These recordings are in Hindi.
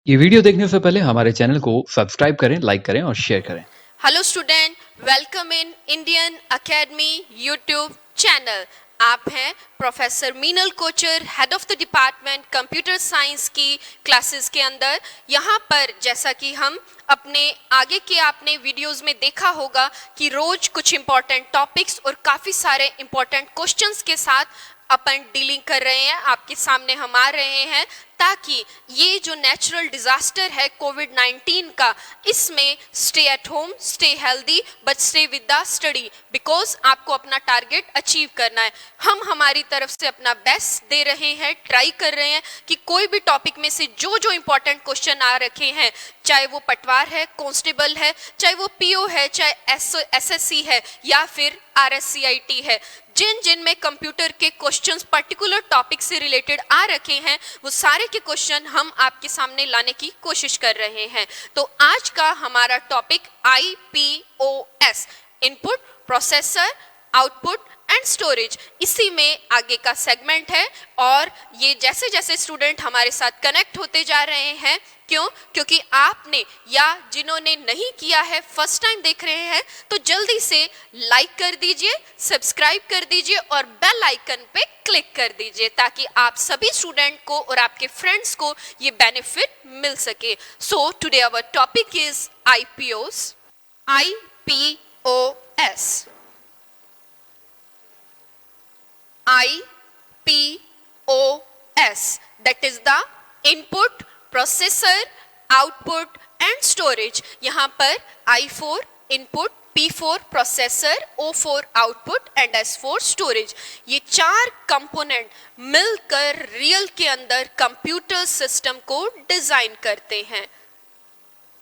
ये वीडियो देखने से पहले हमारे चैनल को सब्सक्राइब करें, लाइक करें और शेयर करें। Hello student, welcome in Indian academy YouTube channel. आप हैं professor Meenal Kochar, head of the department computer science की क्लासेस के अंदर। यहाँ पर जैसा कि हम अपने आगे के आपने वीडियोस में देखा होगा कि रोज कुछ इम्पोर्टेंट टॉपिक्स और काफ़ी सारे इम्पोर्टेंट क्वेश्चंस के साथ अपन डीलिंग कर रहे हैं, आपके सामने हम आ रहे हैं ताकि ये जो नेचुरल डिजास्टर है कोविड-19 का, इसमें stay at home, stay healthy but stay with the study, because आपको अपना टारगेट अचीव करना है। हम हमारी तरफ से अपना बेस्ट दे रहे हैं, ट्राई कर रहे हैं कि कोई भी टॉपिक में से जो जो इंपॉर्टेंट क्वेश्चन आ रखे हैं, चाहे वो पटवार है, कांस्टेबल है, चाहे वो पीओ है, चाहे एसएससी है या फिर आरएससीआईटी है, जिन जिन में कंप्यूटर के क्वेश्चंस पर्टिकुलर टॉपिक से रिलेटेड आ रखे हैं, वो सारे के क्वेश्चन हम आपके सामने लाने की कोशिश कर रहे हैं। तो आज का हमारा topic IPOS, input, processor, output and storage, इसी में आगे का सेगमेंट है। और ये जैसे जैसे स्टूडेंट हमारे साथ कनेक्ट होते जा रहे हैं, क्योंकि आपने या जिन्होंने नहीं किया है, फर्स्ट टाइम देख रहे हैं, तो जल्दी से लाइक कर दीजिए, सब्सक्राइब कर दीजिए और बेल आइकन पे क्लिक कर दीजिए ताकि आप सभी स्टूडेंट को और आपके फ्रेंड्स को ये बेनिफिट मिल सके। So today our topic is IPOS। IPOS, that is the input, processor, output and storage। यहाँ पर I4 input, P4 processor, O4 output and S4 storage, ये चार कंपोनेंट मिलकर रियल के अंदर कंप्यूटर सिस्टम को डिजाइन करते हैं।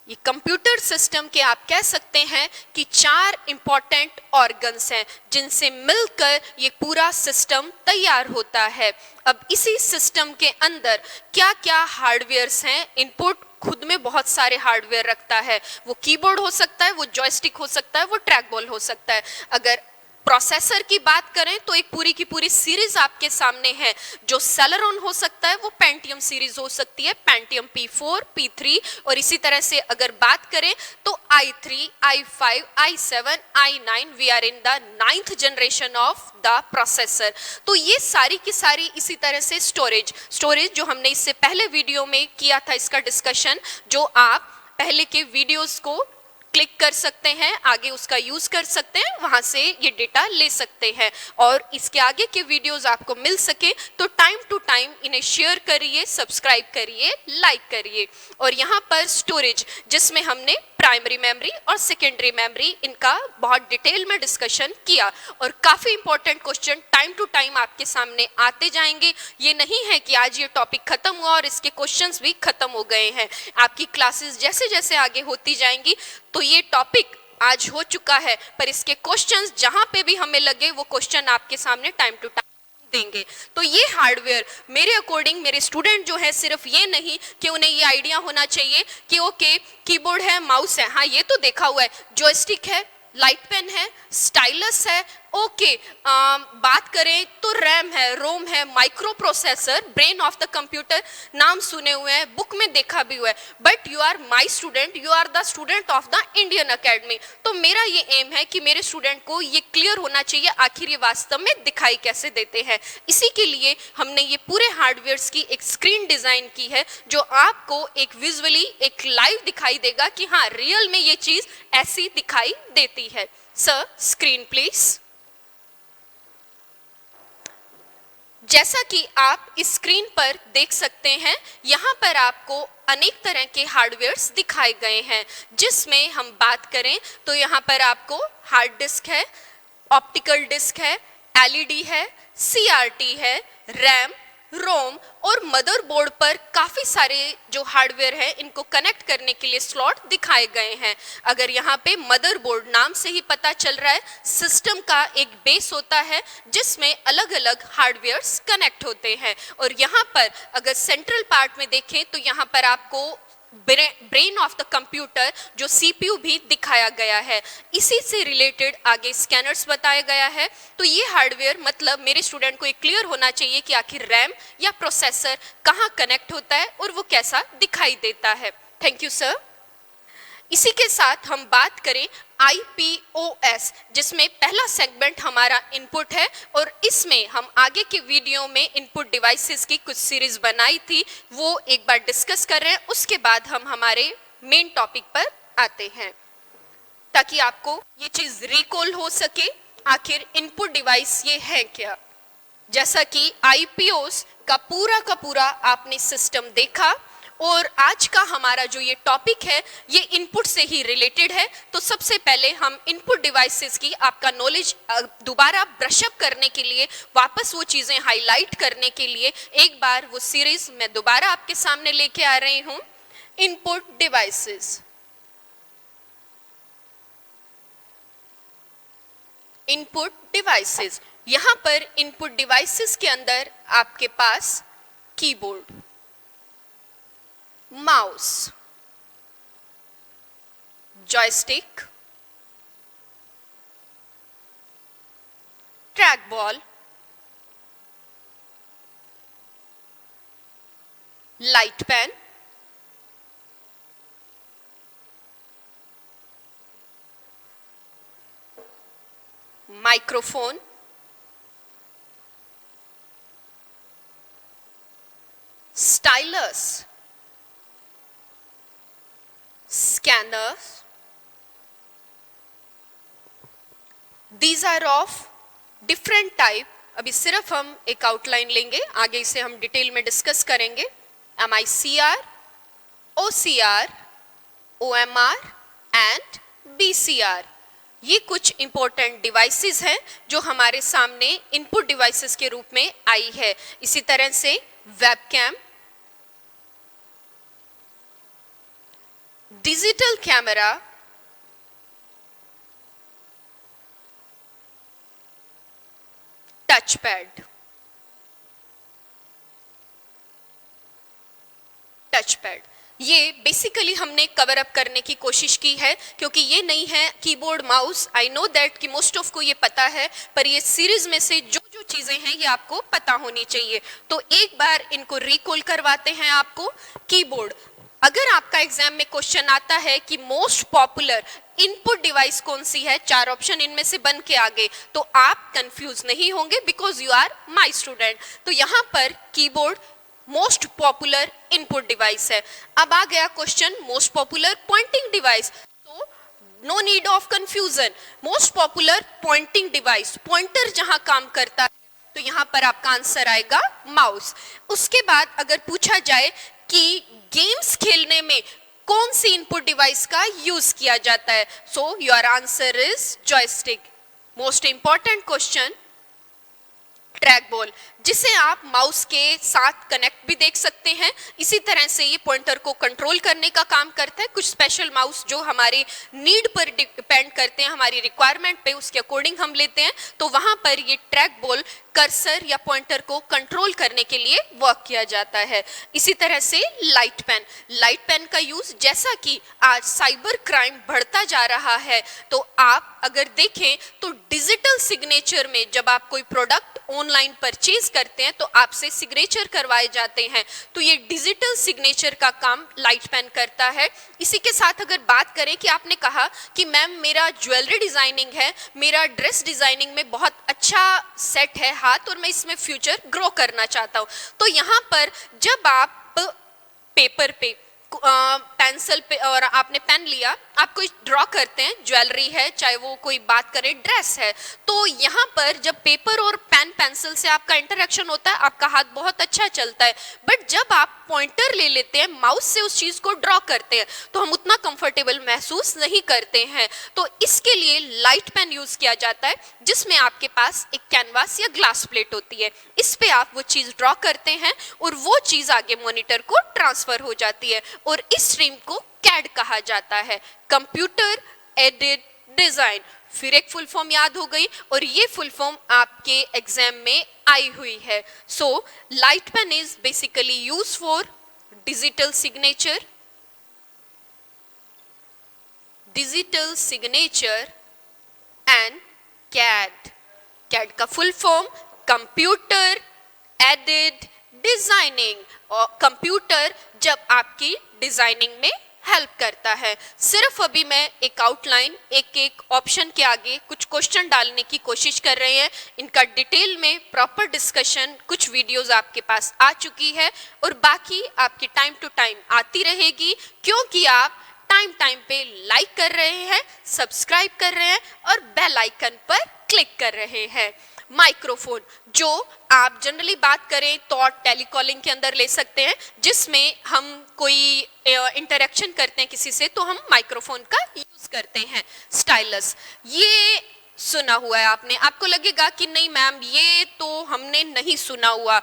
ये कंप्यूटर सिस्टम के आप कह सकते हैं कि चार इंपॉर्टेंट ऑर्गन्स हैं जिनसे मिलकर ये पूरा सिस्टम तैयार होता है। अब इसी सिस्टम के अंदर क्या क्या हार्डवेयर्स हैं, इनपुट खुद में बहुत सारे हार्डवेयर रखता है, वो कीबोर्ड हो सकता है, वो जॉयस्टिक हो सकता है, वो ट्रैक बॉल हो सकता है। अगर प्रोसेसर की बात करें तो एक पूरी की पूरी सीरीज आपके सामने है, जो सेलेरॉन हो सकता है, वो पेंटियम सीरीज हो सकती है, पेंटियम P4, P3, और इसी तरह से अगर बात करें तो i3, i5, i7, i9, we are in the 9th generation of the processor. तो ये सारी की सारी, इसी तरह से स्टोरेज जो हमने इससे पहले वीडियो में किया था इसका डिस्कशन, जो आप पहले के वीडियोस को क्लिक कर सकते हैं, आगे उसका यूज कर सकते हैं, वहां से ये डेटा ले सकते हैं। और इसके आगे के वीडियोस आपको मिल सके तो टाइम टू टाइम इन्हें शेयर करिए, सब्सक्राइब करिए, लाइक करिए। और यहाँ पर स्टोरेज, जिसमें हमने प्राइमरी मेमोरी और सेकेंडरी मेमोरी, इनका बहुत डिटेल में डिस्कशन किया और काफी important question time to time आपके सामने आते जाएंगे। ये नहीं है कि आज ये टॉपिक खत्म हुआ और इसके क्वेश्चंस भी खत्म हो गए हैं। आपकी क्लासेस जैसे जैसे आगे होती जाएंगी तो ये टॉपिक आज हो चुका है, पर इसके क्वेश्चंस जहां पे भी हमें लगे वो क्वेश्चन आपके सामने टाइम टू टाइम देंगे। तो ये हार्डवेयर मेरे अकॉर्डिंग, मेरे स्टूडेंट जो है, सिर्फ ये नहीं कि उन्हें ये आइडिया होना चाहिए कि ओके कीबोर्ड है, माउस है, हाँ ये तो देखा हुआ है, जॉयस्टिक है, लाइट पेन है, स्टाइलस है, ओके। बात करें तो रैम है, रोम है, micro processor, brain of the computer, नाम सुने हुए हैं, बुक में देखा भी हुआ है। But you are my student, you are the student of the Indian academy. तो मेरा ये एम है कि मेरे स्टूडेंट को ये क्लियर होना चाहिए आखिर ये वास्तव में दिखाई कैसे देते हैं। इसी के लिए हमने ये पूरे हार्डवेयर्स की एक स्क्रीन डिजाइन की है, जो आपको एक विजुअली, एक लाइव दिखाई देगा कि हाँ रियल में ये चीज ऐसी दिखाई देती है। Sir, screen please. जैसा कि आप इस स्क्रीन पर देख सकते हैं, यहाँ पर आपको अनेक तरह के हार्डवेयर्स दिखाए गए हैं, जिसमें हम बात करें तो यहाँ पर आपको हार्ड डिस्क है, ऑप्टिकल डिस्क है, एलईडी है, सीआरटी है, रैम, रोम और मदरबोर्ड पर काफ़ी सारे जो हार्डवेयर है इनको कनेक्ट करने के लिए स्लॉट दिखाए गए हैं। अगर यहाँ पे मदरबोर्ड नाम से ही पता चल रहा है, सिस्टम का एक बेस होता है जिसमें अलग अलग हार्डवेयर्स कनेक्ट होते हैं। और यहाँ पर अगर सेंट्रल पार्ट में देखें तो यहाँ पर आपको ब्रेन ऑफ द कंप्यूटर जो सीपीयू भी दिखाया गया है। इसी से रिलेटेड आगे स्कैनर्स बताया गया है। तो ये हार्डवेयर मतलब मेरे स्टूडेंट को ये क्लियर होना चाहिए कि आखिर रैम या प्रोसेसर कहाँ कनेक्ट होता है और वो कैसा दिखाई देता है। Thank you sir. इसी के साथ हम बात करें IPOS, जिसमें पहला सेगमेंट हमारा इनपुट है और इसमें हम आगे के वीडियो में इनपुट डिवाइसेस की कुछ सीरीज बनाई थी, वो एक बार डिस्कस कर रहे हैं। उसके बाद हम हमारे मेन टॉपिक पर आते हैं ताकि आपको ये चीज रिकॉल हो सके आखिर इनपुट डिवाइस ये है क्या। जैसा कि IPOS का पूरा आपने सिस्टम देखा और आज का हमारा जो ये टॉपिक है ये इनपुट से ही रिलेटेड है। तो सबसे पहले हम इनपुट डिवाइसेस की आपका नॉलेज दोबारा ब्रशअप करने के लिए, वापस वो चीज़ें हाईलाइट करने के लिए एक बार वो सीरीज मैं दोबारा आपके सामने लेके आ रही हूँ, इनपुट डिवाइसेस। इनपुट डिवाइसेस, यहाँ पर इनपुट डिवाइसेस के अंदर आपके पास keyboard, mouse, joystick, track ball, light pen, microphone, stylus, scanners. These are of different type. अभी सिर्फ हम एक आउटलाइन लेंगे, आगे इसे हम डिटेल में डिस्कस करेंगे। MICR, OCR, OMR and BCR, ये कुछ इंपॉर्टेंट डिवाइसेस हैं जो हमारे सामने इनपुट डिवाइसेस के रूप में आई है। इसी तरह से webcam, digital camera, touch pad, ये बेसिकली हमने कवर अप करने की कोशिश की है क्योंकि ये नहीं है keyboard mouse. I know that कि मोस्ट ऑफ को ये पता है, पर ये सीरीज में से जो जो चीजें हैं ये आपको पता होनी चाहिए। तो एक बार इनको रिकॉल करवाते हैं आपको। कीबोर्ड, अगर आपका एग्जाम में क्वेश्चन आता है कि मोस्ट पॉपुलर इनपुट डिवाइस कौन सी है, 4 ऑप्शन इनमें से बन के आगे, तो आप कंफ्यूज नहीं होंगे because you are my student. तो यहाँ पर keyboard most popular input device है। अब आ गया question most popular pointing device, तो no need of confusion. Most popular pointing device, pointer जहां काम करता है, तो यहाँ पर आपका आंसर आएगा माउस। उसके बाद अगर पूछा जाए कि गेम्स खेलने में कौन सी इनपुट डिवाइस का यूज किया जाता है, so your answer is joystick. Most important question, track ball, जिसे आप माउस के साथ कनेक्ट भी देख सकते हैं। इसी तरह से ये पॉइंटर को कंट्रोल करने का काम करता है। कुछ स्पेशल माउस जो हमारे नीड पर डिपेंड करते हैं, हमारी रिक्वायरमेंट पे, उसके अकॉर्डिंग हम लेते हैं। तो वहां पर ये ट्रैक बॉल कर्सर या पॉइंटर को कंट्रोल करने के लिए वर्क किया जाता है। इसी तरह से लाइट पेन का यूज, जैसा कि आज साइबर क्राइम बढ़ता जा रहा है, तो आप अगर देखें तो डिजिटल सिग्नेचर में जब आप कोई प्रोडक्ट ऑनलाइन परचेज करते हैं तो आपसे सिग्नेचर करवाए जाते हैं, तो ये डिजिटल सिग्नेचर का काम लाइट पेन करता है। इसी के साथ अगर बात करें कि आपने कहा कि मैम मेरा ज्वेलरी डिजाइनिंग है, मेरा ड्रेस डिजाइनिंग में बहुत अच्छा सेट है हाथ और मैं इसमें फ्यूचर ग्रो करना चाहता हूँ, तो यहाँ पर जब आप पेपर पे पेंसिल पे और आपने पेन लिया, आप कोई ड्रॉ करते हैं, ज्वेलरी है चाहे वो कोई बात करें ड्रेस है, तो यहाँ पर जब पेपर और पेन पेंसिल से आपका इंटरेक्शन होता है आपका हाथ बहुत अच्छा चलता है। बट जब आप पॉइंटर ले लेते हैं, माउस से उस चीज को ड्रॉ करते हैं, तो हम उतना कंफर्टेबल महसूस नहीं करते हैं। तो इसके लिए लाइट पेन यूज किया जाता है, जिसमें आपके पास एक कैनवास या ग्लास प्लेट होती है, इस पे आप वो चीज ड्रॉ करते हैं और वो चीज आगे मॉनिटर को ट्रांसफर हो जाती है और इस स्ट्रीम को कैड कहा जाता है, कंप्यूटर एडेड डिजाइन। फिर एक फुल फॉर्म याद हो गई और ये फुल फॉर्म आपके एग्जाम में आई हुई है। So light pen is basically use for digital signature, digital signature and CAD. CAD का full form computer aided designing, और कंप्यूटर जब आपकी डिजाइनिंग में हेल्प करता है। सिर्फ अभी मैं एक आउटलाइन, एक एक ऑप्शन के आगे कुछ क्वेश्चन डालने की कोशिश कर रहे हैं। इनका डिटेल में प्रॉपर डिस्कशन कुछ वीडियोस आपके पास आ चुकी है और बाकी आपकी टाइम टू टाइम आती रहेगी, क्योंकि आप टाइम टाइम पे लाइक कर रहे हैं, सब्सक्राइब कर रहे हैं और बेल आइकन पर क्लिक कर रहे हैं। माइक्रोफोन, जो आप जनरली बात करें तो टेलीकॉलिंग के अंदर ले सकते हैं, जिसमें हम कोई इंटरेक्शन करते हैं किसी से तो हम माइक्रोफोन का यूज करते हैं। स्टाइलस, ये सुना हुआ है आपने, आपको लगेगा कि नहीं मैम ये तो हमने नहीं सुना हुआ,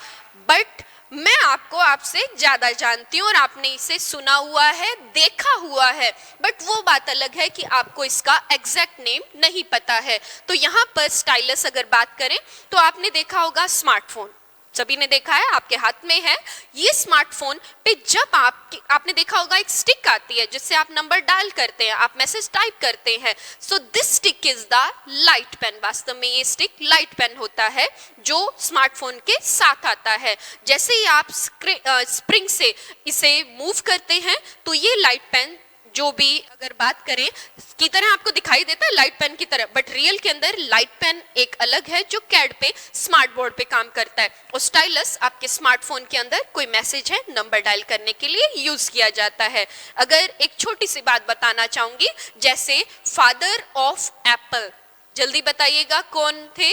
बट मैं आपको आपसे ज्यादा जानती हूँ और आपने इसे सुना हुआ है, देखा हुआ है, बट वो बात अलग है कि आपको इसका एग्जैक्ट नेम नहीं पता है। तो यहाँ पर स्टाइलस अगर बात करें तो आपने देखा होगा स्मार्टफोन, सभी ने देखा है, आपके हाथ में है। ये स्मार्टफोन पे जब आपने देखा होगा एक स्टिक आती है जिससे आप नंबर डायल करते हैं, आप मैसेज टाइप करते हैं। So this stick is the light pen. वास्तव में ये स्टिक लाइट पेन होता है जो स्मार्टफोन के साथ आता है। जैसे ही आप स्प्रिंग से इसे मूव करते हैं तो ये लाइट पेन जो भी अगर बात करें की तरह आपको दिखाई देता है लाइट पेन की तरह, बट रियल के अंदर लाइट पेन एक अलग है जो कैड पे स्मार्ट बोर्ड पे काम करता है। और स्टाइलस आपके स्मार्टफोन के अंदर कोई मैसेज है नंबर डायल करने के लिए यूज किया जाता है। अगर एक छोटी सी बात बताना चाहूंगी, जैसे फादर ऑफ एप्पल, जल्दी बताइएगा कौन थे?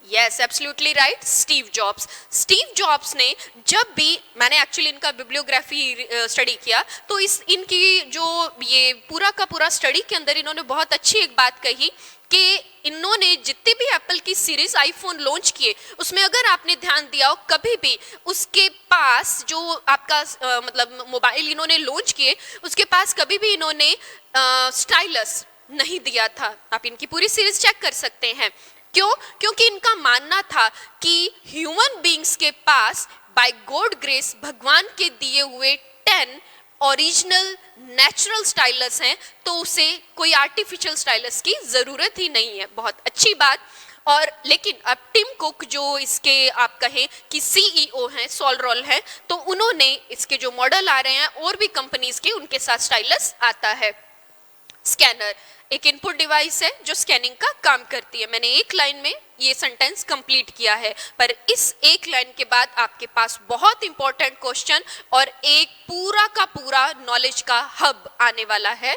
Yes, absolutely right, Steve jobs. Steve jobs ने जब भी, मैंने एक्चुअली इनका बिब्लियोग्राफी स्टडी किया तो इनकी जो ये पूरा का पूरा स्टडी के अंदर इन्होंने बहुत अच्छी एक बात कही कि इन्होंने जितनी भी एप्पल की सीरीज आईफोन लॉन्च किए उसमें अगर आपने ध्यान दिया हो कभी भी उसके पास जो आपका मतलब मोबाइल इन्होंने लॉन्च किए उसके पास कभी भी इन्होंने स्टाइलस नहीं दिया था। आप इनकी पूरी सीरीज चेक कर सकते हैं। क्यों? क्योंकि इनका मानना था कि ह्यूमन बीइंग्स के पास बाय गॉड ग्रेस भगवान के दिए हुए 10 ओरिजिनल नेचुरल स्टाइलस हैं, तो उसे कोई आर्टिफिशियल स्टाइलस की जरूरत ही नहीं है। बहुत अच्छी बात। और लेकिन अब टिम कुक जो इसके आप कहें कि सीईओ हैं, सॉलरॉल हैं, तो उन्होंने इसके जो मॉडल आ रहे हैं और भी कंपनीज के उनके साथ स्टाइलस आता है। स्कैनर एक इनपुट डिवाइस है जो स्कैनिंग का काम करती है। मैंने एक लाइन में ये सेंटेंस कंप्लीट किया है, पर इस एक लाइन के बाद आपके पास बहुत इंपॉर्टेंट क्वेश्चन और एक पूरा का पूरा नॉलेज का हब आने वाला है।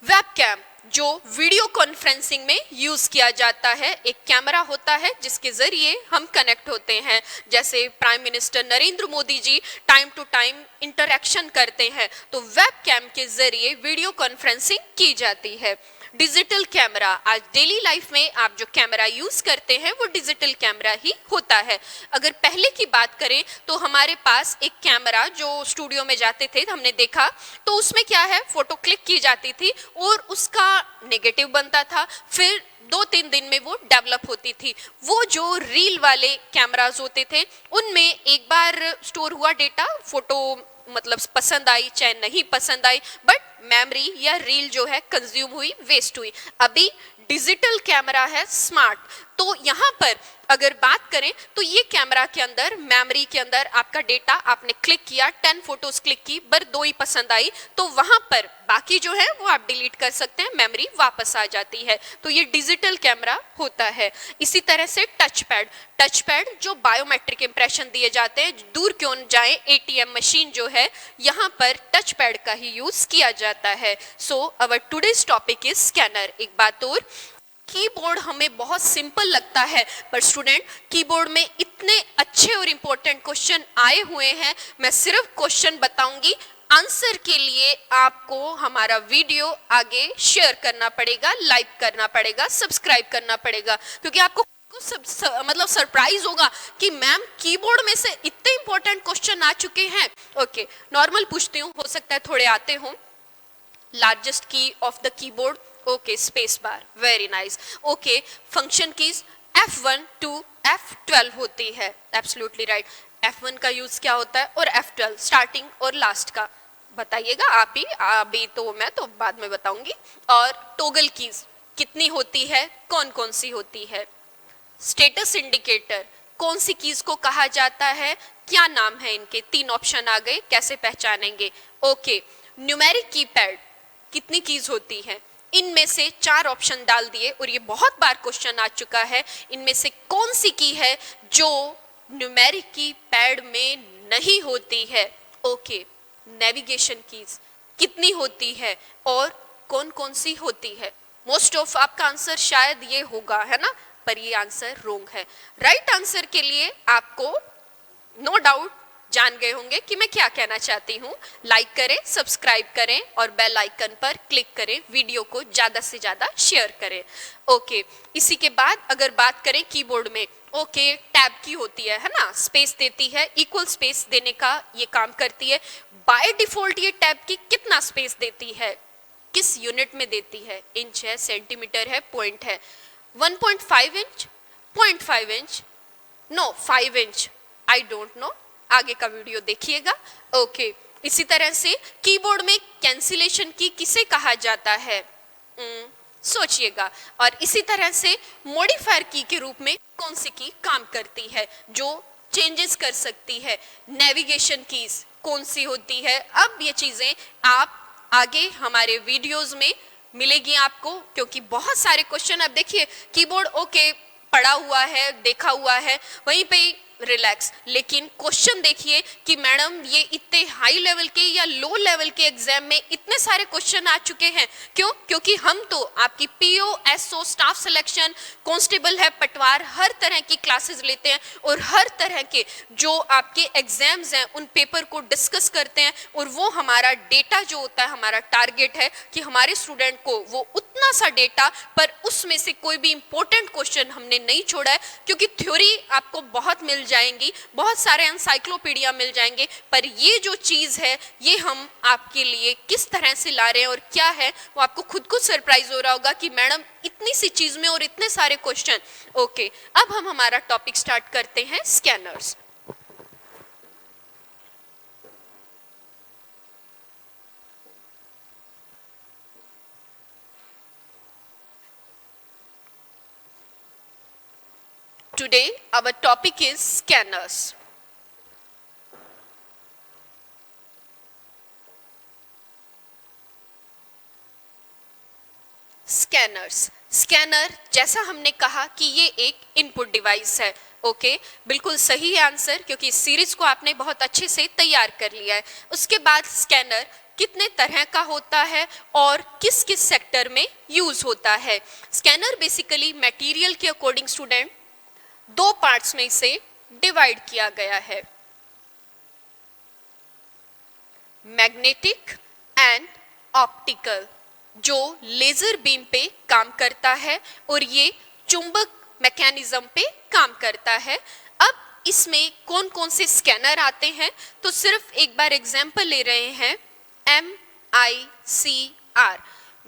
वेबकैम, जो वीडियो कॉन्फ्रेंसिंग में यूज किया जाता है, एक कैमरा होता है जिसके जरिए हम कनेक्ट होते हैं। जैसे prime minister Narendra Modi ji time to time interaction करते हैं तो वेबकैम के जरिए वीडियो कॉन्फ्रेंसिंग की जाती है। डिजिटल कैमरा, आज डेली लाइफ में आप जो कैमरा यूज करते हैं वो डिजिटल कैमरा ही होता है। अगर पहले की बात करें तो हमारे पास एक कैमरा जो स्टूडियो में जाते थे हमने देखा, तो उसमें क्या है, फोटो क्लिक की जाती थी और उसका नेगेटिव बनता था, फिर 2-3 दिन में वो डेवलप होती थी। वो जो रील वाले कैमरास होते थे उनमें एक बार स्टोर हुआ डेटा, फोटो मतलब पसंद आई चाहे नहीं पसंद आई, बट मेमोरी या रील जो है कंज्यूम हुई, वेस्ट हुई। अभी डिजिटल कैमरा है स्मार्ट, तो यहाँ पर अगर बात करें तो ये कैमरा के अंदर मेमोरी के अंदर आपका डेटा आपने क्लिक किया, 10 फोटोज क्लिक की, पर 2 ही पसंद आई, तो वहां पर बाकी जो है वो आप डिलीट कर सकते हैं, मेमोरी वापस आ जाती है। तो ये डिजिटल कैमरा होता है। इसी तरह से टच पैड जो बायोमेट्रिक इंप्रेशन दिए जाते हैं, दूर क्यों जाए, एटीएम मशीन जो है यहाँ पर टच पैड का ही यूज किया जाता है। So our today's topic is scanner. एक बात और, कीबोर्ड हमें बहुत सिंपल लगता है, पर स्टूडेंट कीबोर्ड में इतने अच्छे और इंपॉर्टेंट क्वेश्चन आए हुए हैं। मैं सिर्फ क्वेश्चन बताऊंगी, आंसर के लिए आपको हमारा वीडियो आगे शेयर करना पड़ेगा, लाइक करना पड़ेगा, सब्सक्राइब करना पड़ेगा, क्योंकि आपको मतलब सरप्राइज होगा कि मैम कीबोर्ड में से इतने इंपॉर्टेंट क्वेश्चन आ चुके हैं। ओके, नॉर्मल पूछती हूँ, हो सकता है थोड़े आते हों। लार्जेस्ट की of the keyboard, okay, space bar, very nice. Okay, function keys F1 to F12 होती है, एब्सोल्युटली राइट। F1 का यूज क्या होता है और F12 स्टार्टिंग और लास्ट का, बताइएगा आप ही, अभी तो मैं तो बाद में बताऊंगी। और टॉगल कीज कितनी होती है, कौन कौन सी होती है। स्टेटस इंडिकेटर कौन सी कीज को कहा जाता है, क्या नाम है इनके, 3 ऑप्शन आ गए, कैसे पहचानेंगे। ओके, न्यूमेरिक कीपैड कितनी कीज होती है, इनमें से 4 ऑप्शन डाल दिए और ये बहुत बार क्वेश्चन आ चुका है, इनमें से कौन सी की है जो न्यूमेरिक कीपैड में नहीं होती है। ओके, नेविगेशन कीज कितनी होती है और कौन कौन सी होती है। मोस्ट ऑफ आपका आंसर शायद ये होगा, है ना, पर ये आंसर रोंग है। राइट आंसर के लिए आपको नो डाउट जान गए होंगे कि मैं क्या कहना चाहती हूँ। लाइक करें, सब्सक्राइब करें और बेल आइकन पर क्लिक करें, वीडियो को ज़्यादा से ज़्यादा शेयर करें। ओके, इसी के बाद अगर बात करें कीबोर्ड में, ओके, टैब की होती है ना, स्पेस देती है, इक्वल स्पेस देने का ये काम करती है। बाय डिफॉल्ट ये टैब की कितना स्पेस देती है, किस यूनिट में देती है, इंच है, सेंटीमीटर है, पॉइंट है। 1.5 inch, 0.5 inch, no 5 inch, I don't know, आगे का वीडियो देखिएगा। ओके, इसी तरह से कीबोर्ड में कैंसिलेशन की किसे कहा जाता है, सोचिएगा। और इसी तरह से मॉडिफायर की के रूप में कौन सी की काम करती है जो चेंजेस कर सकती है। नेविगेशन कीज कौन सी होती है। अब ये चीजें आप आगे हमारे वीडियोस में मिलेगी आपको, क्योंकि बहुत सारे क्वेश्चन, अब देखिए कीबोर्ड ओके पढ़ा हुआ है, देखा हुआ है, वहीं पे रिलैक्स, लेकिन क्वेश्चन देखिए कि मैडम ये इतने हाई लेवल के या लो लेवल के एग्जाम में इतने सारे क्वेश्चन आ चुके हैं। क्यों? क्योंकि हम तो आपकी PO, SO, staff selection, constable है, पटवार, हर तरह की क्लासेस लेते हैं और हर तरह के जो आपके एग्जाम्स हैं उन पेपर को डिस्कस करते हैं। और वो हमारा डेटा जो होता है, हमारा टारगेट है कि हमारे स्टूडेंट को वो उतना सा डेटा, पर उसमें से कोई भी इंपॉर्टेंट क्वेश्चन हमने नहीं छोड़ा है, क्योंकि थ्योरी आपको बहुत मिल जाएंगी, बहुत सारे एनसाइक्लोपीडिया मिल जाएंगे, पर ये जो चीज है ये हम आपके लिए किस तरह से ला रहे हैं और क्या है, वो आपको खुद को सरप्राइज हो रहा होगा कि मैडम इतनी सी चीज में और इतने सारे क्वेश्चन। ओके, अब हम हमारा टॉपिक स्टार्ट करते हैं, scanners. Today our topic is scanners. Scanners, scanner जैसा हमने कहा कि ये एक इनपुट डिवाइस है। ओके, बिल्कुल सही है आंसर, क्योंकि इस सीरीज को आपने बहुत अच्छे से तैयार कर लिया है। उसके बाद स्कैनर कितने तरह का होता है और किस किस सेक्टर में यूज होता है। स्कैनर बेसिकली मटेरियल के अकॉर्डिंग स्टूडेंट 2 पार्ट्स में इसे डिवाइड किया गया है, मैग्नेटिक एंड ऑप्टिकल, जो लेजर बीम पे काम करता है और ये चुंबक मैकेनिज्म पे काम करता है। अब इसमें कौन कौन से स्कैनर आते हैं, तो सिर्फ एक बार एग्जांपल ले रहे हैं, MICR।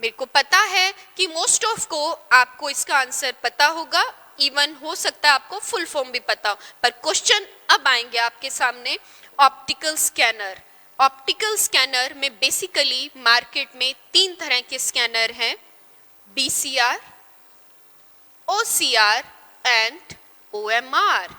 मेरे को पता है कि मोस्ट ऑफ को आपको इसका आंसर पता होगा, इवन हो सकता है आपको फुल फॉर्म भी पता हो, पर क्वेश्चन अब आएंगे आपके सामने। ऑप्टिकल स्कैनर, ऑप्टिकल स्कैनर में बेसिकली मार्केट में 3 तरह के स्कैनर हैं, BCR, OCR एंड OMR,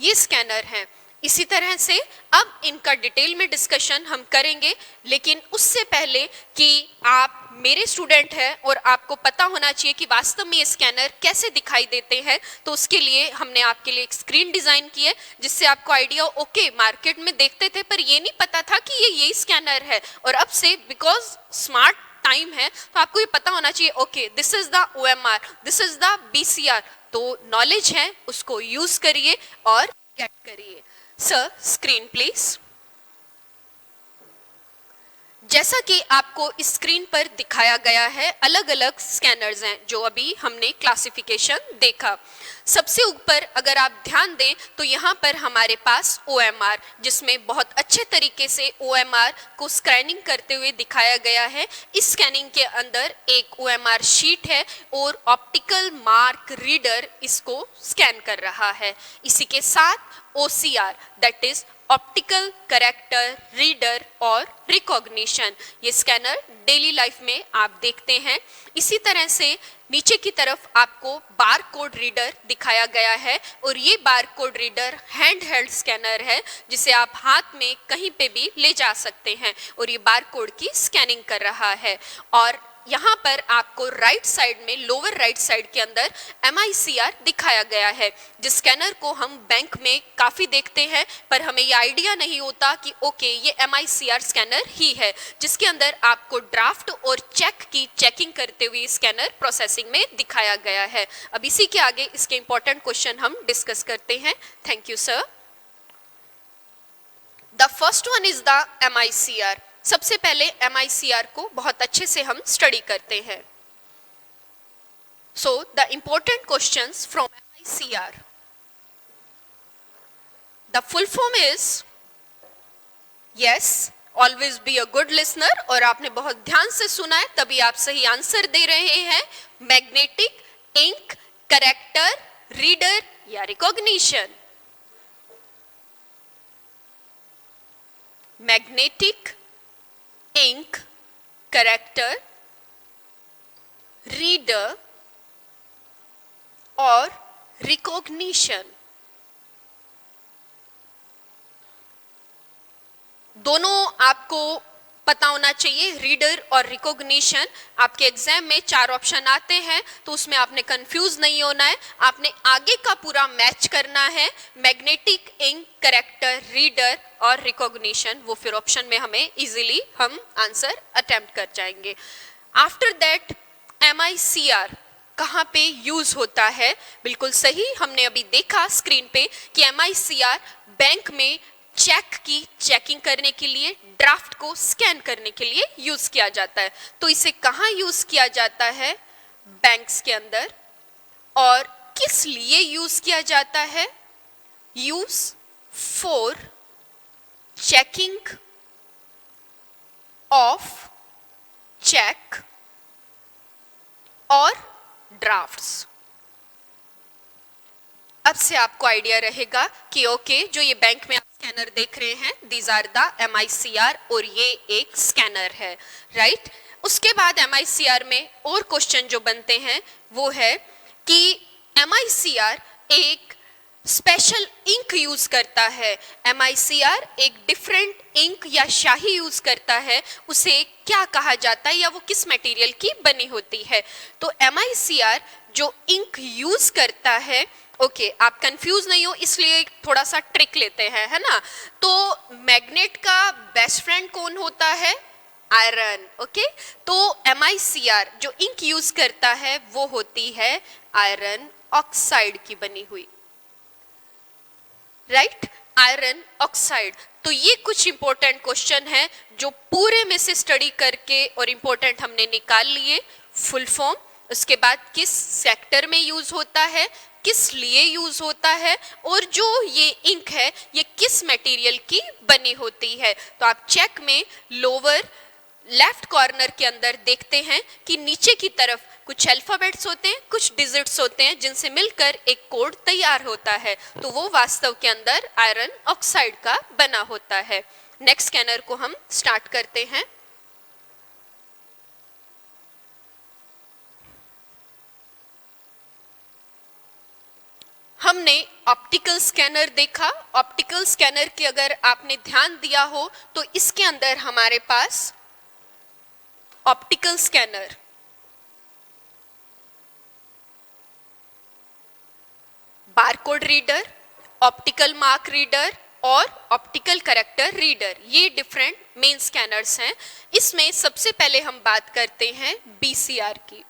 ये स्कैनर हैं। इसी तरह से अब इनका डिटेल में डिस्कशन हम करेंगे, लेकिन उससे पहले कि आप मेरे स्टूडेंट हैं और आपको पता होना चाहिए कि वास्तव में ये स्कैनर कैसे दिखाई देते हैं, तो उसके लिए हमने आपके लिए एक स्क्रीन डिजाइन की है, जिससे आपको आइडिया, ओके मार्केट में देखते थे पर ये नहीं पता था कि ये यही स्कैनर है, और अब से बिकॉज स्मार्ट टाइम है तो आपको ये पता होना चाहिए, okay this is the OMR, this is the BCR। तो नॉलेज है उसको यूज करिए और गेट करिए। Sir screen please. जैसा कि आपको स्क्रीन पर दिखाया गया है, अलग अलग स्कैनर्स हैं जो अभी हमने क्लासिफिकेशन देखा। सबसे ऊपर अगर आप ध्यान दें तो यहाँ पर हमारे पास OMR, जिसमें बहुत अच्छे तरीके से OMR को स्कैनिंग करते हुए दिखाया गया है। इस स्कैनिंग के अंदर एक OMR शीट है और ऑप्टिकल मार्क रीडर इसको स्कैन कर रहा है। इसी के साथ OCR, that is optical, character, reader और रिकॉग्निशन। ये स्कैनर डेली लाइफ में आप देखते हैं। इसी तरह से नीचे की तरफ आपको बार कोड रीडर दिखाया गया है और ये bar code reader hand held scanner है जिसे आप हाथ में कहीं पे भी ले जा सकते हैं और ये बार कोड की स्कैनिंग कर रहा है। और यहाँ पर आपको राइट साइड में, लोअर राइट साइड के अंदर MICR दिखाया गया है, जिस स्कैनर को हम बैंक में काफ़ी देखते हैं पर हमें ये आइडिया नहीं होता कि ओके ये MICR स्कैनर ही है, जिसके अंदर आपको ड्राफ्ट और चेक की चेकिंग करते हुए स्कैनर प्रोसेसिंग में दिखाया गया है। अब इसी के आगे इसके इंपॉर्टेंट क्वेश्चन हम डिस्कस करते हैं। Thank you sir. The first one is the MICR। सबसे पहले MICR को बहुत अच्छे से हम स्टडी करते हैं। So the important questions from MICR, the full form is, yes always be a good listener, और आपने बहुत ध्यान से सुना है तभी आप सही आंसर दे रहे हैं। मैग्नेटिक इंक करेक्टर रीडर या recognition. Magnetic ink character reader और रिकॉग्निशन, दोनों आपको पता होना चाहिए। रीडर और रिकॉग्निशन, आपके एग्जाम में 4 ऑप्शन आते हैं तो उसमें आपने कंफ्यूज नहीं होना है, आपने आगे का पूरा मैच करना है। मैग्नेटिक इंक करेक्टर रीडर और रिकॉग्निशन, वो फिर ऑप्शन में हमें इजीली हम आंसर अटेम्प्ट कर जाएंगे। आफ्टर दैट MICR कहाँ पे यूज होता है? बिल्कुल सही, हमने अभी देखा स्क्रीन पे कि MICR बैंक में चेक की चेकिंग करने के लिए, ड्राफ्ट को स्कैन करने के लिए यूज किया जाता है। तो इसे कहाँ यूज किया जाता है? बैंक्स के अंदर। और किस लिए यूज किया जाता है? Use for checking of check और ड्राफ्ट्स। अब से आपको आइडिया रहेगा कि ओके जो ये बैंक में आप स्कैनर देख रहे हैं, दीज आर द MICR और ये एक स्कैनर है, राइट। उसके बाद MICR में और क्वेश्चन जो बनते हैं वो है कि MICR एक स्पेशल इंक यूज करता है। MICR एक डिफरेंट इंक या शाही यूज करता है, उसे क्या कहा जाता है या वो किस मटेरियल की बनी होती है? तो MICR जो इंक यूज करता है, ओके आप कंफ्यूज नहीं हो इसलिए थोड़ा सा ट्रिक लेते हैं, है ना। तो मैग्नेट का बेस्ट फ्रेंड कौन होता है? आयरन। ओके, तो MICR जो इंक यूज करता है वो होती है आयरन ऑक्साइड की बनी हुई, राइट, आयरन ऑक्साइड। तो ये कुछ इंपॉर्टेंट क्वेश्चन है जो पूरे में से स्टडी करके और इंपॉर्टेंट हमने निकाल लिए। फुल फॉर्म, उसके बाद किस सेक्टर में यूज होता है, किस लिए यूज होता है, और जो ये इंक है ये किस मटेरियल की बनी होती है। तो आप चेक में लोअर लेफ्ट कॉर्नर के अंदर देखते हैं कि नीचे की तरफ कुछ अल्फाबेट्स होते हैं, कुछ डिजिट्स होते हैं जिनसे मिलकर एक कोड तैयार होता है, तो वो वास्तव के अंदर आयरन ऑक्साइड का बना होता है। नेक्स्ट स्कैनर को हम स्टार्ट करते हैं। हमने ऑप्टिकल स्कैनर देखा। ऑप्टिकल स्कैनर की अगर आपने ध्यान दिया हो तो इसके अंदर हमारे पास optical scanner, barcode reader, optical mark reader और ऑप्टिकल करेक्टर रीडर, ये डिफरेंट मेन स्कैनर्स हैं। इसमें सबसे पहले हम बात करते हैं BCR की।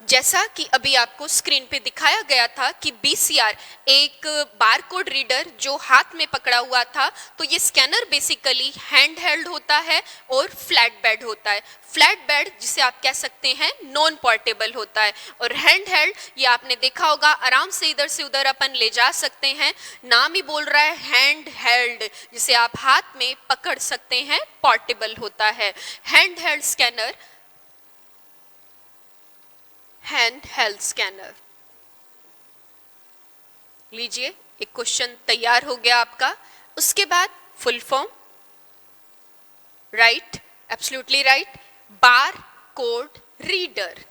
जैसा कि अभी आपको स्क्रीन पे दिखाया गया था कि BCR एक बारकोड रीडर जो हाथ में पकड़ा हुआ था, तो ये स्कैनर बेसिकली हैंड हेल्ड होता है और फ्लैट बेड होता है। फ्लैट बेड जिसे आप कह सकते हैं नॉन पोर्टेबल होता है, और हैंड हेल्ड ये आपने देखा होगा आराम से इधर से उधर अपन ले जा सकते हैं। नाम ही बोल रहा है हैंड हेल्ड, जिसे आप हाथ में पकड़ सकते हैं, पोर्टेबल होता है। Hand held scanner, hand held scanner. लीजिए एक क्वेश्चन तैयार हो गया आपका। उसके बाद full form, right, absolutely right, bar code reader,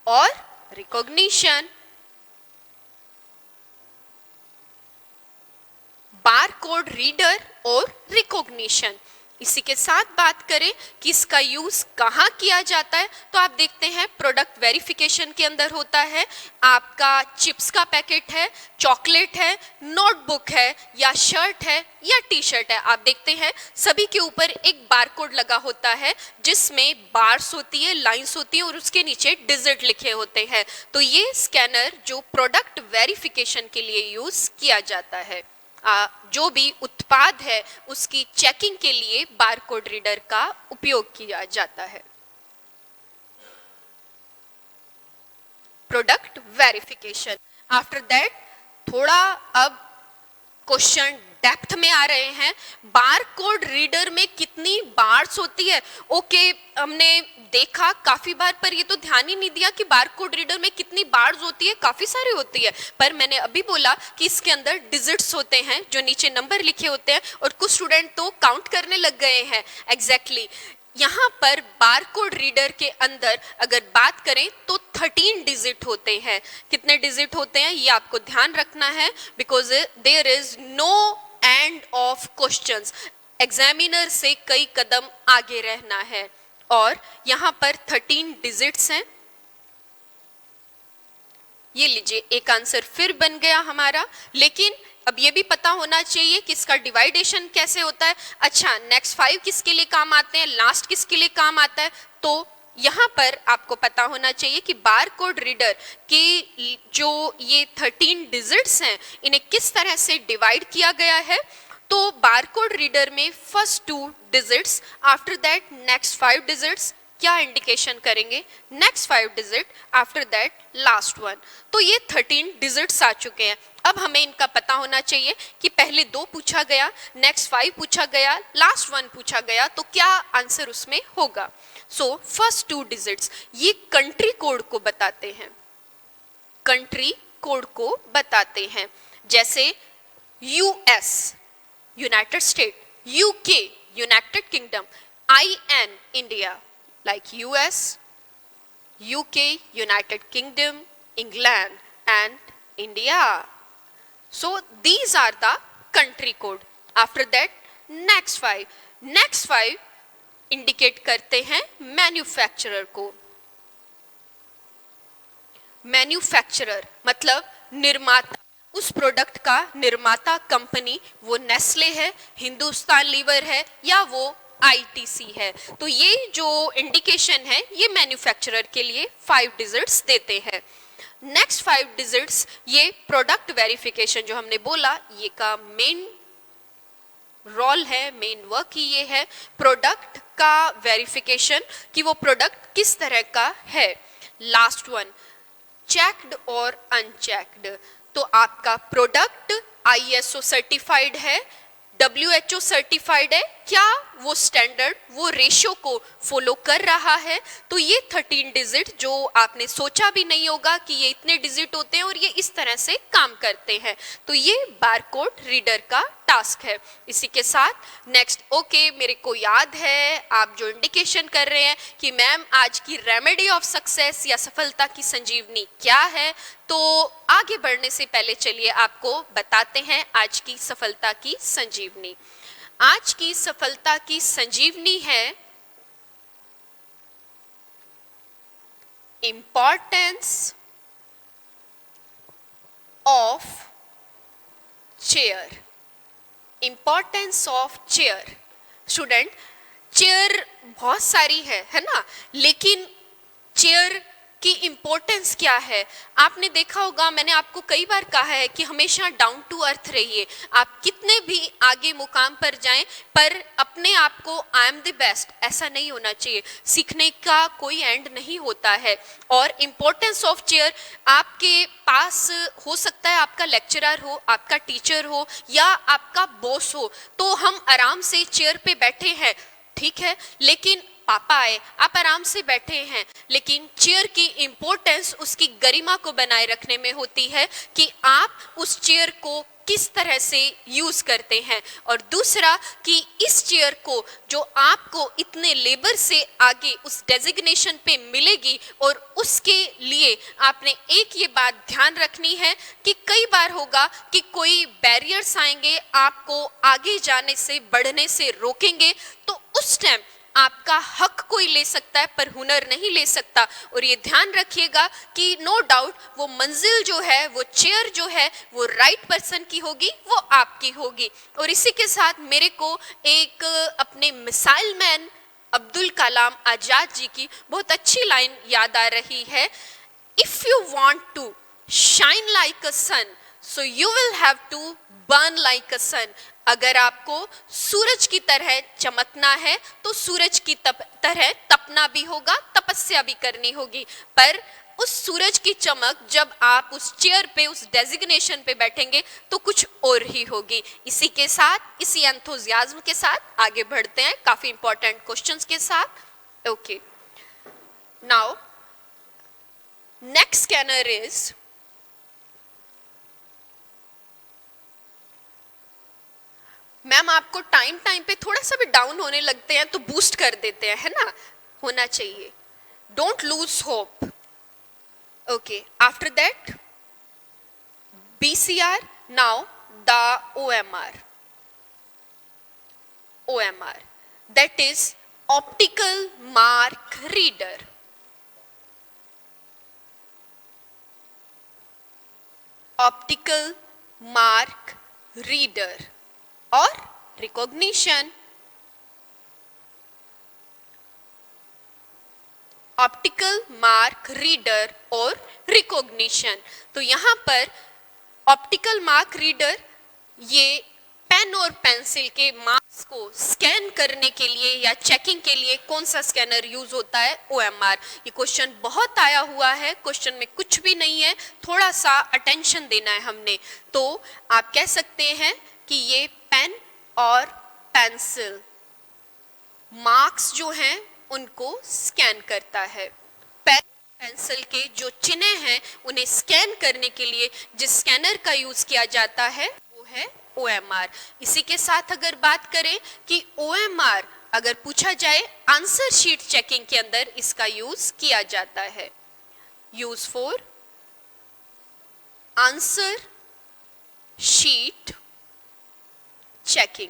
और रिकॉग्निशन। बार कोड रीडर और रिकॉग्निशन। इसी के साथ बात करें कि इसका यूज कहाँ किया जाता है, तो आप देखते हैं प्रोडक्ट वेरिफिकेशन के अंदर होता है। आपका चिप्स का पैकेट है, चॉकलेट है, नोटबुक है, या शर्ट है, या टी शर्ट है, आप देखते हैं सभी के ऊपर एक बारकोड लगा होता है जिसमें बार्स होती है, लाइंस होती है और उसके नीचे डिजिट लिखे होते हैं। तो ये स्कैनर जो प्रोडक्ट वेरिफिकेशन के लिए यूज किया जाता है, जो भी उत्पाद है उसकी चेकिंग के लिए बारकोड रीडर का उपयोग किया जाता है। Product verification. आफ्टर दैट थोड़ा अब क्वेश्चन डेप्थ में आ रहे हैं। बारकोड रीडर में कितनी बार्स होती है? ओके, हमने देखा काफी बार, पर ये तो ध्यान ही नहीं दिया कि बारकोड रीडर में कितनी बार्स होती है। काफी सारी होती है, पर मैंने अभी बोला कि इसके अंदर डिजिट्स होते हैं जो नीचे नंबर लिखे होते हैं, और कुछ स्टूडेंट तो काउंट करने लग गए हैं। एग्जैक्टली यहाँ पर बारकोड रीडर के अंदर अगर बात करें तो 13 डिजिट होते हैं। कितने डिजिट होते हैं ये आपको ध्यान रखना है, because there is no end of questions. Examiner से कई कदम आगे रहना है, और यहाँ पर 13 डिजिट्स हैं। ये लीजिए, एक आंसर फिर बन गया हमारा, लेकिन अब ये भी पता होना चाहिए कि इसका डिवाइडेशन कैसे होता है। अच्छा, नेक्स्ट 5 किसके लिए काम आते हैं, लास्ट किसके लिए काम आता है, तो यहाँ पर आपको पता होना चाहिए कि बारकोड रीडर के जो ये 13 डिजिट्स हैं इन्हें किस तरह से डिवाइड किया गया है। तो बारकोड रीडर में first 2 digits, after that next 5 digits क्या इंडिकेशन करेंगे, next 5 digit, after that last 1। तो ये 13 डिजिट्स आ चुके हैं। अब हमें इनका पता होना चाहिए कि पहले 2 पूछा गया, नेक्स्ट 5 पूछा गया, लास्ट 1 पूछा गया, तो क्या आंसर उसमें होगा। सो फर्स्ट 2 डिजिट्स ये कंट्री कोड को बताते हैं, कंट्री कोड को बताते हैं। जैसे US United state, UK United kingdom, IN India, like US, UK, United Kingdom, England and India. So these are the country code. After that next 5 indicate करते हैं manufacturer को। मैन्युफैक्चरर मतलब निर्माता, उस प्रोडक्ट का निर्माता कंपनी, वो नेस्ले है, हिंदुस्तान लीवर है, या वो ITC है। तो ये जो इंडिकेशन है ये मैन्युफैक्चरर के लिए 5 डिजिट्स देते हैं। नेक्स्ट 5 डिजिट्स ये प्रोडक्ट वेरिफिकेशन जो हमने बोला ये का मेन रोल है, मेन वर्क ही ये है प्रोडक्ट का वेरिफिकेशन कि वो प्रोडक्ट किस तरह का है। लास्ट 1 चेक्ड और अनचेक्ड। तो आपका प्रोडक्ट ISO सर्टिफाइड है, WHO सर्टिफाइड है, क्या वो स्टैंडर्ड, वो रेशियो को फॉलो कर रहा है। तो ये 13 डिजिट जो आपने सोचा भी नहीं होगा कि ये इतने डिजिट होते हैं और ये इस तरह से काम करते हैं, तो ये बारकोड रीडर का टास्क है। इसी के साथ नेक्स्ट ओके, मेरे को याद है आप जो इंडिकेशन कर रहे हैं कि मैम आज की रेमेडी ऑफ सक्सेस या सफलता की संजीवनी क्या है, तो आगे बढ़ने से पहले चलिए आपको बताते हैं आज की सफलता की संजीवनी। आज की सफलता की संजीवनी है importance of chair. Importance of chair. Student, chair बहुत सारी है ना, लेकिन चेयर की इंपॉर्टेंस क्या है आपने देखा होगा। मैंने आपको कई बार कहा है कि हमेशा डाउन टू अर्थ रहिए। आप कितने भी आगे मुकाम पर जाएं, पर अपने आप को आई एम द बेस्ट ऐसा नहीं होना चाहिए। सीखने का कोई एंड नहीं होता है। और इम्पोर्टेंस ऑफ चेयर, आपके पास हो सकता है आपका लेक्चरर हो, आपका टीचर हो, या आपका बॉस हो, तो हम आराम से चेयर पे बैठे हैं, ठीक है, लेकिन पापा आए, आप आराम से बैठे हैं, लेकिन चेयर की इम्पोर्टेंस उसकी गरिमा को बनाए रखने में होती है कि आप उस चेयर को किस तरह से यूज करते हैं। और दूसरा कि इस चेयर को जो आपको इतने लेबर से आगे उस डेजिग्नेशन पे मिलेगी, और उसके लिए आपने एक ये बात ध्यान रखनी है कि कई बार होगा कि कोई बैरियर्स आएंगे, आपको आगे जाने से बढ़ने से रोकेंगे, तो उस टाइम आपका हक कोई ले सकता है पर हुनर नहीं ले सकता। और ये ध्यान रखिएगा कि नो डाउट वो मंजिल जो है, वो चेयर जो है, वो राइट पर्सन की होगी, वो आपकी होगी। और इसी के साथ मेरे को एक अपने मिसाइल मैन अब्दुल कलाम आजाद जी की बहुत अच्छी लाइन याद आ रही है, if you want to shine like a sun so you will have to burn like a sun. अगर आपको सूरज की तरह चमकना है तो सूरज की तरह तपना भी होगा, तपस्या भी करनी होगी। पर उस सूरज की चमक जब आप उस चेयर पे, उस डेजिग्नेशन पे बैठेंगे तो कुछ और ही होगी। इसी के साथ, इसी एंथुजियाज्म के साथ आगे बढ़ते हैं काफी इंपॉर्टेंट क्वेश्चंस के साथ। Okay, now next scanner is ma'am आपको टाइम पे थोड़ा सा भी डाउन होने लगते हैं तो बूस्ट कर देते हैं, है ना, होना चाहिए। Don't lose hope. Okay, after that BCR, now the OMR। OMR, that is optical mark reader। Optical mark reader और रिकॉग्निशन। ऑप्टिकल मार्क रीडर और रिकॉग्निशन। तो यहाँ पर ऑप्टिकल मार्क रीडर ये पेन और पेंसिल के मार्क्स को स्कैन करने के लिए या चेकिंग के लिए कौन सा स्कैनर यूज होता है? OMR। ये क्वेश्चन बहुत आया हुआ है, क्वेश्चन में कुछ भी नहीं है, थोड़ा सा अटेंशन देना है हमने। तो आप कह सकते हैं कि ये पेन और पेंसिल मार्क्स जो हैं उनको स्कैन करता है। पेन पेंसिल के जो चिन्ह हैं उन्हें स्कैन करने के लिए जिस स्कैनर का यूज किया जाता है वो है OMR। इसी के साथ अगर बात करें कि OMR अगर पूछा जाए आंसर शीट चेकिंग के अंदर इसका यूज किया जाता है। Use for answer sheet checking.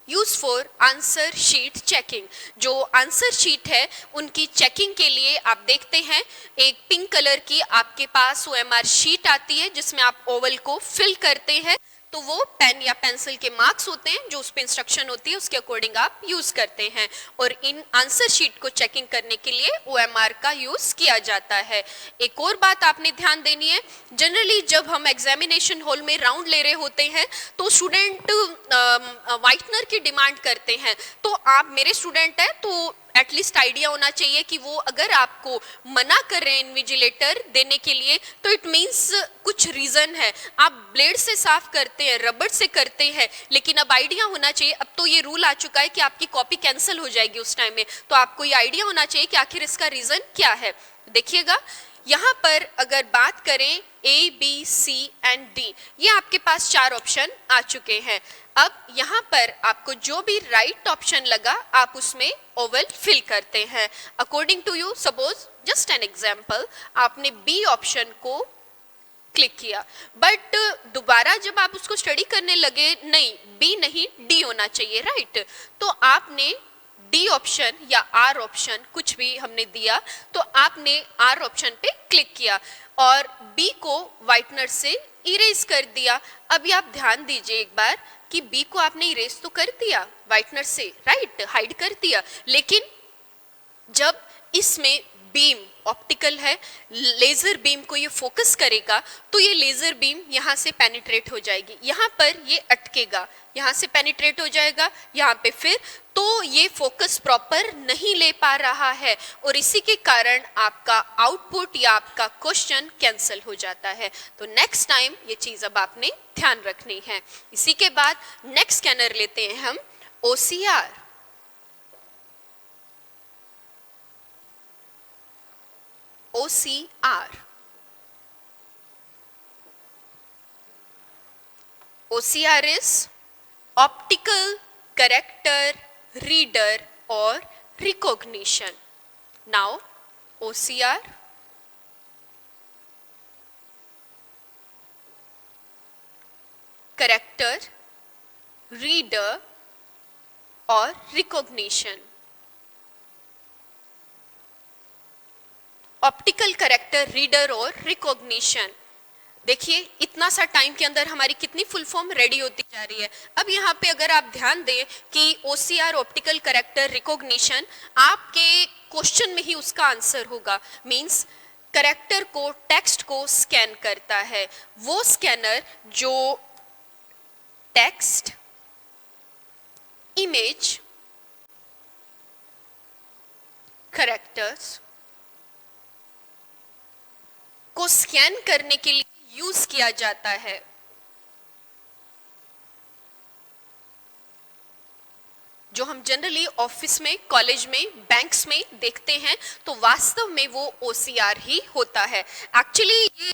Use for answer sheet checking. जो आंसर शीट है उनकी चेकिंग के लिए आप देखते हैं एक पिंक कलर की आपके पास OMR शीट आती है जिसमें आप ओवल को फिल करते हैं, तो वो पेन या पेंसिल के मार्क्स होते हैं जो उस पर इंस्ट्रक्शन होती है उसके अकॉर्डिंग आप यूज करते हैं। और इन आंसर शीट को चेकिंग करने के लिए OMR का यूज किया जाता है। एक और बात आपने ध्यान देनी है, जनरली जब हम एग्जामिनेशन हॉल में राउंड ले रहे होते हैं तो स्टूडेंट व्हाइटनर की डिमांड करते हैं। तो आप मेरे स्टूडेंट हैं तो एटलीस्ट आइडिया होना चाहिए कि वो अगर आपको मना कर रहे हैं इन्विजिलेटर देने के लिए तो इट मीन्स कुछ रीजन है। आप ब्लेड से साफ करते हैं, रबड़ से करते हैं, लेकिन अब आइडिया होना चाहिए, अब तो ये रूल आ चुका है कि आपकी कॉपी कैंसिल हो जाएगी उस टाइम में, तो आपको ये आइडिया होना चाहिए कि आखिर इसका रीजन क्या है। देखिएगा यहाँ पर अगर बात करें A, B, C and D, ये आपके पास 4 ऑप्शन आ चुके हैं। अब यहाँ पर आपको जो भी राइट ऑप्शन लगा आप उसमें ओवल फिल करते हैं according to you. Suppose just an example, आपने B ऑप्शन को क्लिक किया, बट दोबारा जब आप उसको स्टडी करने लगे, नहीं B नहीं D होना चाहिए, राइट? तो आपने D ऑप्शन या R ऑप्शन कुछ भी हमने दिया, तो आपने R ऑप्शन पे क्लिक किया और B को व्हाइटनर से इरेज कर दिया। अभी आप ध्यान दीजिए एक बार कि B को आपने इरेज तो कर दिया व्हाइटनर से, राइट, हाइड कर दिया, लेकिन जब इसमें बीम ऑप्टिकल है, लेजर बीम को ये फोकस करेगा तो ये लेजर बीम यहाँ से पेनिट्रेट हो जाएगी, यहाँ पर ये अटकेगा, यहाँ से पेनिट्रेट हो जाएगा यहाँ पे, फिर तो ये फोकस प्रॉपर नहीं ले पा रहा है और इसी के कारण आपका आउटपुट या आपका क्वेश्चन कैंसिल हो जाता है। तो नेक्स्ट टाइम ये चीज़ अब आपने ध्यान रखनी है। इसी के बाद नेक्स्ट स्कैनर लेते हैं हम OCR। OCR. OCR is optical character reader or recognition. Now OCR, character reader और रिकॉग्निशन. ऑप्टिकल कैरेक्टर रीडर और रिकॉग्निशन. देखिए इतना सा टाइम के अंदर हमारी कितनी फुल फॉर्म रेडी होती जा रही है. अब यहाँ पे अगर आप ध्यान दें कि OCR ऑप्टिकल कैरेक्टर रिकॉग्निशन आपके क्वेश्चन में ही उसका आंसर होगा. मींस कैरेक्टर को, टेक्स्ट को स्कैन करता है. वो स्कैनर जो टेक्स्ट, इमेज, कैरेक्टर्स को स्कैन करने के लिए यूज किया जाता है. जो हम जनरली ऑफिस में, कॉलेज में, बैंक्स में देखते हैं, तो वास्तव में वो OCR ही होता है. एक्चुअली ये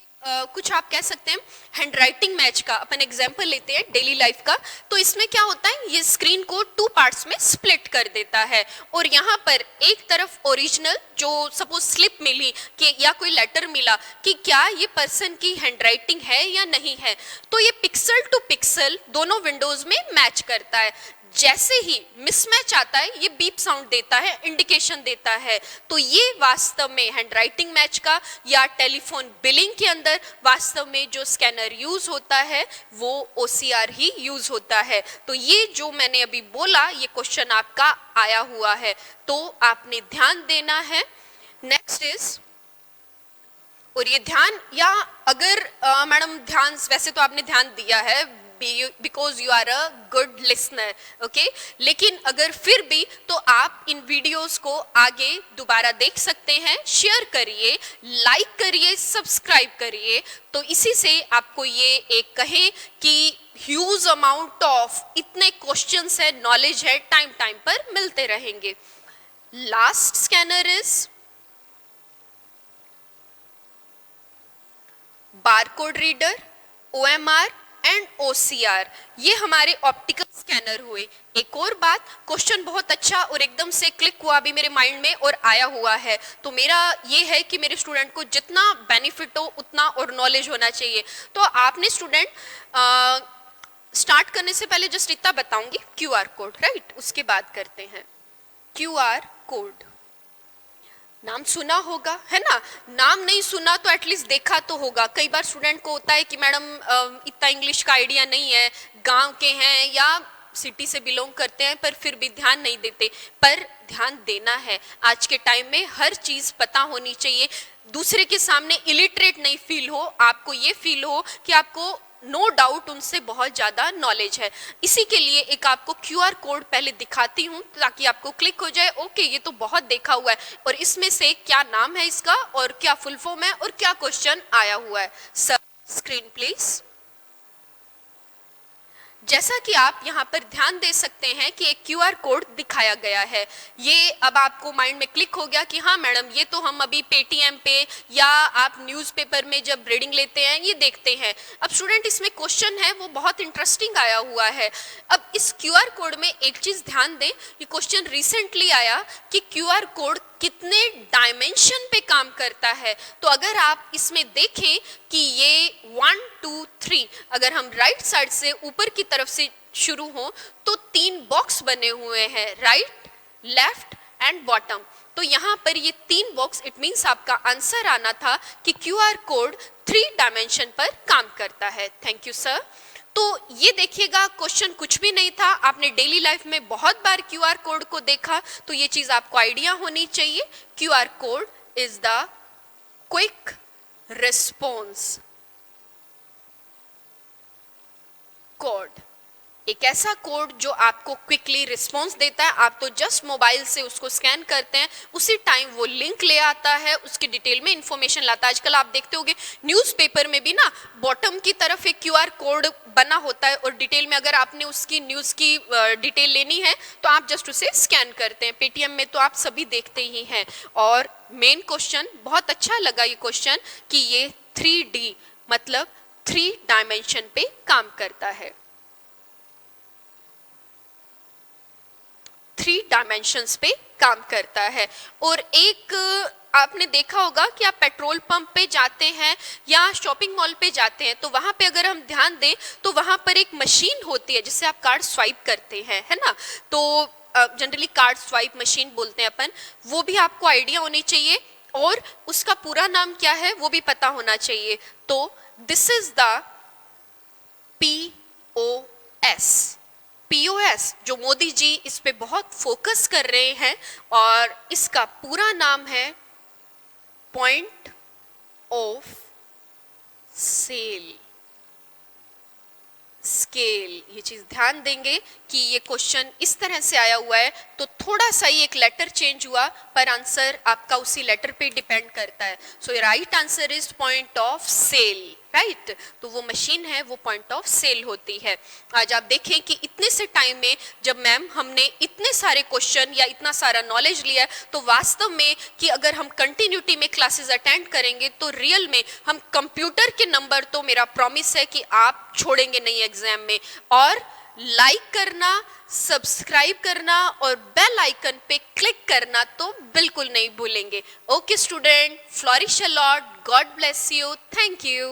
कुछ आप कह सकते हैं हैंडराइटिंग मैच का अपन एग्जांपल लेते हैं डेली लाइफ का. तो इसमें क्या होता है, ये स्क्रीन को 2 पार्ट्स में स्प्लिट कर देता है और यहाँ पर एक तरफ ओरिजिनल जो सपोज स्लिप मिली कि या कोई लेटर मिला कि क्या ये पर्सन की हैंडराइटिंग है या नहीं है, तो ये पिक्सल टू पिक्सल दोनों विंडोज में मैच करता है. जैसे ही मिसमैच आता है ये बीप साउंड देता है, इंडिकेशन देता है. तो ये वास्तव में हैंडराइटिंग मैच का या टेलीफोन बिलिंग के अंदर वास्तव में जो स्कैनर यूज होता है वो OCR ही यूज होता है. तो ये जो मैंने अभी बोला ये क्वेश्चन आपका आया हुआ है, तो आपने ध्यान देना है. नेक्स्ट इज, और ये ध्यान, या अगर मैडम ध्यान, वैसे तो आपने ध्यान दिया है because you are a good listener, okay? लेकिन अगर फिर भी तो आप इन वीडियोस को आगे दोबारा देख सकते हैं. शेयर करिए, लाइक करिए, सब्सक्राइब करिए. तो इसी से आपको ये एक कहे कि ह्यूज अमाउंट ऑफ इतने क्वेश्चंस है, नॉलेज है, टाइम पर मिलते रहेंगे. Last scanner is barcode reader, OMR and OCR. ये हमारे ऑप्टिकल स्कैनर हुए. एक और बात, क्वेश्चन बहुत अच्छा और एकदम से क्लिक हुआ अभी मेरे माइंड में और आया हुआ है, तो मेरा ये है कि मेरे स्टूडेंट को जितना बेनिफिट हो उतना और नॉलेज होना चाहिए. तो आपने स्टूडेंट स्टार्ट करने से पहले जस्ट इतना बताऊंगी, QR कोड, राइट? उसके बाद करते हैं. QR कोड नाम सुना होगा, है ना? नाम नहीं सुना तो एटलीस्ट देखा तो होगा. कई बार स्टूडेंट को होता है कि मैडम इतना इंग्लिश का आइडिया नहीं है, गांव के हैं या सिटी से बिलोंग करते हैं, पर फिर भी ध्यान नहीं देते. पर ध्यान देना है. आज के टाइम में हर चीज़ पता होनी चाहिए. दूसरे के सामने इलिटरेट नहीं फील हो, आपको ये फील हो कि आपको नो डाउट उनसे बहुत ज़्यादा नॉलेज है. इसी के लिए एक आपको QR कोड पहले दिखाती हूँ ताकि आपको क्लिक हो जाए, ओके ये तो बहुत देखा हुआ है और इसमें से क्या नाम है इसका और क्या फुल फॉर्म है और क्या क्वेश्चन आया हुआ है. Sir screen please. जैसा कि आप यहाँ पर ध्यान दे सकते हैं कि एक QR कोड दिखाया गया है. ये अब आपको माइंड में क्लिक हो गया कि हाँ मैडम ये तो हम अभी Paytm पे या आप न्यूज़पेपर में जब रीडिंग लेते हैं ये देखते हैं. अब स्टूडेंट इसमें क्वेश्चन है वो बहुत इंटरेस्टिंग आया हुआ है. अब इस QR कोड में एक चीज़ ध्यान दें, ये क्वेश्चन रिसेंटली आया कि QR कोड कितने डायमेंशन पे काम करता है. तो अगर आप इसमें देखें कि ये 1 2 3, अगर हम राइट साइड से ऊपर की तरफ से शुरू हो तो 3 बॉक्स बने हुए हैं, राइट, लेफ्ट एंड बॉटम. तो यहाँ पर ये 3 बॉक्स, इट मीन्स आपका आंसर आना था कि QR कोड 3 डायमेंशन पर काम करता है. Thank you sir. तो ये देखिएगा क्वेश्चन कुछ भी नहीं था, आपने डेली लाइफ में बहुत बार QR कोड को देखा, तो ये चीज़ आपको आइडिया होनी चाहिए. QR code is the quick response code. एक ऐसा कोड जो आपको क्विकली रिस्पॉन्स देता है, आप तो जस्ट मोबाइल से उसको स्कैन करते हैं, उसी टाइम वो लिंक ले आता है, उसकी डिटेल में इंफॉर्मेशन लाता है। आजकल आप देखते होंगे न्यूज़पेपर में भी ना बॉटम की तरफ एक क्यूआर कोड बना होता है और डिटेल में अगर आपने उसकी न्यूज़ की डिटेल लेनी है तो आप जस्ट उसे स्कैन करते हैं। पेटीएम में तो आप सभी देखते ही हैं। और मेन क्वेश्चन बहुत अच्छा लगा ये क्वेश्चन कि ये 3D मतलब 3 डायमेंशन पे काम करता है, 3 डायमेंशंस पे काम करता है। और एक आपने देखा होगा कि आप पेट्रोल पंप पे जाते हैं या शॉपिंग मॉल पे जाते हैं तो वहाँ पे अगर हम ध्यान दें तो वहाँ पर एक मशीन होती है जिससे आप कार्ड स्वाइप करते हैं, है ना। तो जनरली कार्ड स्वाइप मशीन बोलते हैं अपन, वो भी आपको आइडिया होनी चाहिए और उसका पूरा नाम क्या है वो भी पता होना चाहिए। तो दिस इज द POS जो मोदी जी इस पे बहुत फोकस कर रहे हैं और इसका पूरा नाम है पॉइंट ऑफ सेल स्केल। ये चीज ध्यान देंगे कि ये क्वेश्चन इस तरह से आया हुआ है तो थोड़ा सा ही एक लेटर चेंज हुआ पर आंसर आपका उसी लेटर पे डिपेंड करता है। So right answer is point of sale, right. तो वो मशीन है वो पॉइंट ऑफ सेल होती है। आज आप देखें कि इतने से टाइम में जब मैम हमने इतने सारे क्वेश्चन या इतना सारा नॉलेज लिया है तो वास्तव में कि अगर हम कंटिन्यूटी में क्लासेस अटेंड करेंगे तो रियल में हम कंप्यूटर के नंबर तो मेरा प्रॉमिस है कि आप छोड़ेंगे नहीं एग्जाम में। और लाइक करना, सब्सक्राइब करना और बेल आइकन पे क्लिक करना तो बिल्कुल नहीं भूलेंगे। Okay student, flourish a lot, God bless you, thank you.